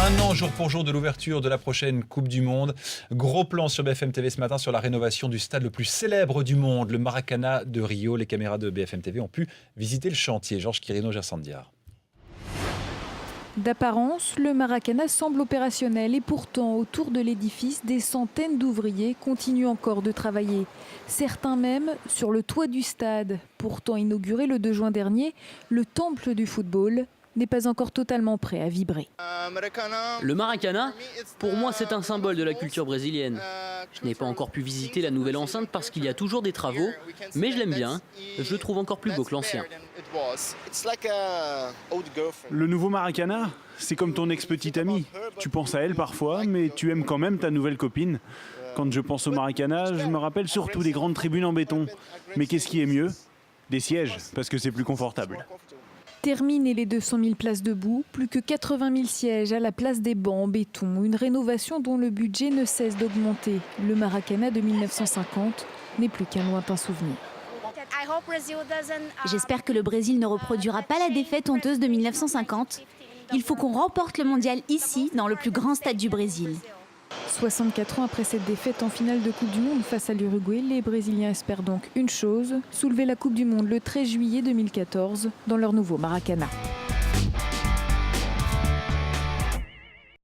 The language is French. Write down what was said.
Un an jour pour jour de l'ouverture de la prochaine Coupe du Monde. Gros plan sur BFM TV ce matin sur la rénovation du stade le plus célèbre du monde, le Maracana de Rio. Les caméras de BFM TV ont pu visiter le chantier. Georges Quirino-Gersandiar. D'apparence, le Maracana semble opérationnel et pourtant, autour de l'édifice, des centaines d'ouvriers continuent encore de travailler. Certains même sur le toit du stade. Pourtant inauguré le 2 juin dernier, le temple du football n'est pas encore totalement prêt à vibrer. Le Maracana, pour moi, c'est un symbole de la culture brésilienne. Je n'ai pas encore pu visiter la nouvelle enceinte parce qu'il y a toujours des travaux, mais je l'aime bien. Je le trouve encore plus beau que l'ancien. Le nouveau Maracana, c'est comme ton ex-petite amie. Tu penses à elle parfois, mais tu aimes quand même ta nouvelle copine. Quand je pense au Maracana, je me rappelle surtout des grandes tribunes en béton. Mais qu'est-ce qui est mieux? Des sièges, parce que c'est plus confortable. Terminé les 200 000 places debout, plus que 80 000 sièges à la place des bancs en béton. Une rénovation dont le budget ne cesse d'augmenter. Le Maracana de 1950 n'est plus qu'un lointain souvenir. J'espère que le Brésil ne reproduira pas la défaite honteuse de 1950. Il faut qu'on remporte le mondial ici, dans le plus grand stade du Brésil. 64 ans après cette défaite en finale de Coupe du Monde face à l'Uruguay, les Brésiliens espèrent donc une chose, soulever la Coupe du Monde le 13 juillet 2014 dans leur nouveau Maracana.